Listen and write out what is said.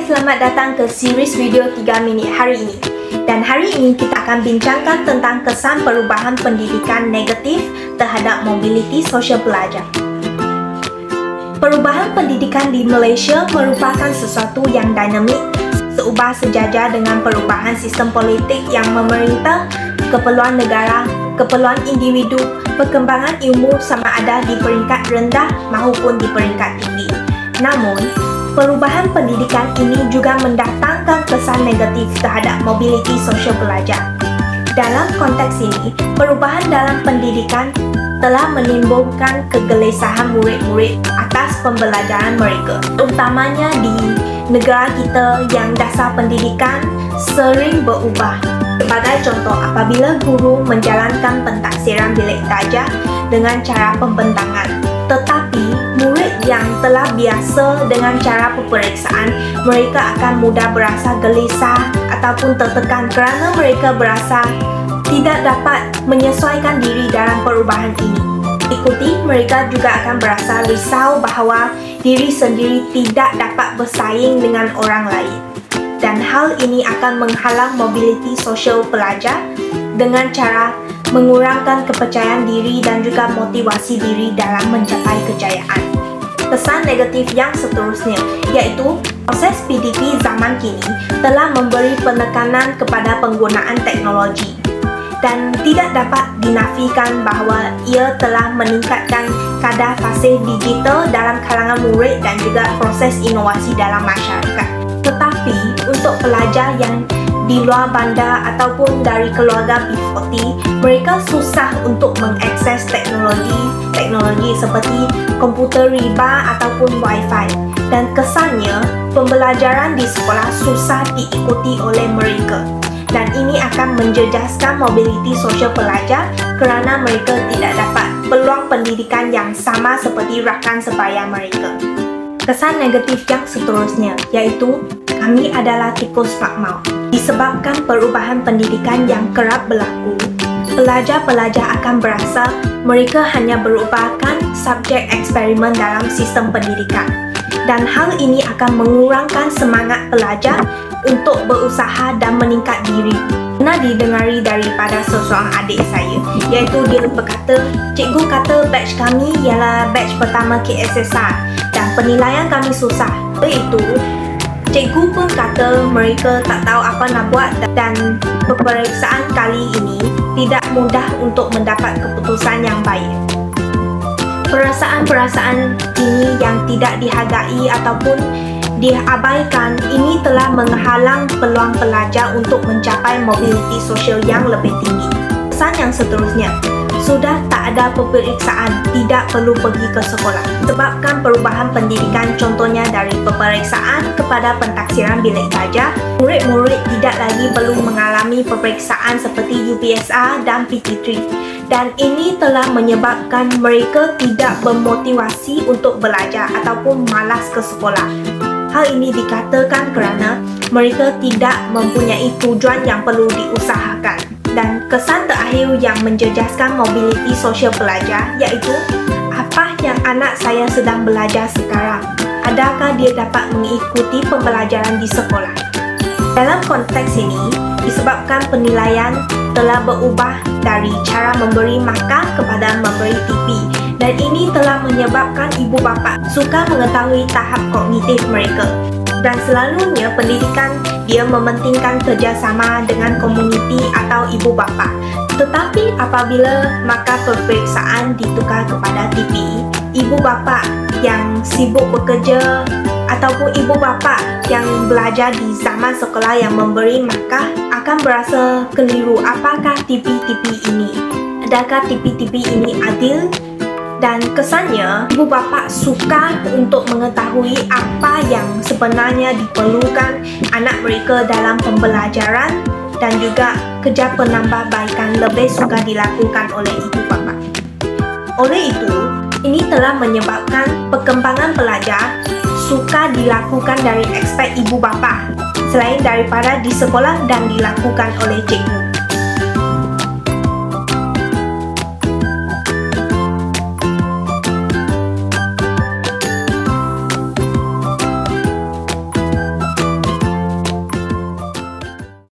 selamat datang ke series video 3 minit hari ini. Dan hari ini kita akan bincangkan tentang kesan perubahan pendidikan negatif terhadap mobiliti sosial pelajar. Perubahan pendidikan di Malaysia merupakan sesuatu yang dinamik, seubah sejajar dengan perubahan sistem politik yang memerintah, keperluan negara, keperluan individu, perkembangan ilmu sama ada di peringkat rendah maupun di peringkat tinggi. Namun, perubahan pendidikan ini juga mendatangkan kesan negatif terhadap mobiliti sosial pelajar. Dalam konteks ini, perubahan dalam pendidikan telah menimbulkan kegelisahan murid-murid atas pembelajaran mereka, terutamanya di negara kita yang dasar pendidikan sering berubah. Sebagai contoh, apabila guru menjalankan pentaksiran bilik darjah dengan cara pembentangan, tetapi murid yang telah biasa dengan cara peperiksaan, mereka akan mudah berasa gelisah ataupun tertekan kerana mereka berasa tidak dapat menyesuaikan diri dalam perubahan ini. Ikuti, mereka juga akan berasa risau bahawa diri sendiri tidak dapat bersaing dengan orang lain. Dan hal ini akan menghalang mobiliti sosial pelajar dengan cara mengurangkan kepercayaan diri dan juga motivasi diri dalam mencapai kejayaan. Kesan negatif yang seterusnya iaitu proses PDP zaman kini telah memberi penekanan kepada penggunaan teknologi dan tidak dapat dinafikan bahawa ia telah meningkatkan kadar fasih digital dalam kalangan murid dan juga proses inovasi dalam masyarakat. Tetapi untuk pelajar yang di luar bandar ataupun dari keluarga B40, mereka susah untuk mengakses teknologi seperti komputer riba ataupun Wi-Fi. Dan kesannya, pembelajaran di sekolah susah diikuti oleh mereka. Dan ini akan menjejaskan mobiliti sosial pelajar kerana mereka tidak dapat peluang pendidikan yang sama seperti rakan sebaya mereka. Kesan negatif yang seterusnya iaitu kami adalah tikus makmau. Disebabkan perubahan pendidikan yang kerap berlaku, pelajar-pelajar akan berasa mereka hanya merupakan subjek eksperimen dalam sistem pendidikan. Dan hal ini akan mengurangkan semangat pelajar untuk berusaha dan meningkat diri. Pernah didengari daripada seseorang adik saya, iaitu dia berkata, cikgu kata batch kami ialah batch pertama KSSR dan penilaian kami susah. Iaitu, cikgu pun kata mereka tak tahu apa nak buat dan peperiksaan kali ini tidak mudah untuk mendapat keputusan yang baik. Perasaan-perasaan ini yang tidak dihargai ataupun diabaikan ini telah menghalang peluang pelajar untuk mencapai mobiliti sosial yang lebih tinggi. Kesan yang seterusnya, sudah tak ada peperiksaan, tidak perlu pergi ke sekolah. Sebabkan perubahan pendidikan contohnya dari peperiksaan kepada pentaksiran bilik darjah, murid-murid tidak lagi perlu mengalami peperiksaan seperti UPSR dan PT3. Dan ini telah menyebabkan mereka tidak bermotivasi untuk belajar ataupun malas ke sekolah. Hal ini dikatakan kerana mereka tidak mempunyai tujuan yang perlu diusahakan. Dan kesan terakhir yang menjejaskan mobiliti sosial pelajar iaitu apa yang anak saya sedang belajar sekarang? Adakah dia dapat mengikuti pembelajaran di sekolah? Dalam konteks ini, disebabkan penilaian telah berubah dari cara memberi markah kepada memberi TP. Dan ini telah menyebabkan ibu bapa suka mengetahui tahap kognitif mereka. Dan selalunya pendidikan dia mementingkan kerjasama dengan komuniti atau ibu bapa. Tetapi apabila markah peperiksaan ditukar kepada TP, ibu bapa yang sibuk bekerja ataupun ibu bapa yang belajar di zaman sekolah yang memberi markah akan berasa keliru. Apakah TP-TP ini? Adakah TP-TP ini adil? Dan kesannya, ibu bapa suka untuk mengetahui apa yang sebenarnya diperlukan anak mereka dalam pembelajaran dan juga kerja penambahbaikan lebih suka dilakukan oleh ibu bapa. Oleh itu, ini telah menyebabkan perkembangan pelajar suka dilakukan dari aspek ibu bapa selain daripada di sekolah dan dilakukan oleh cikgu.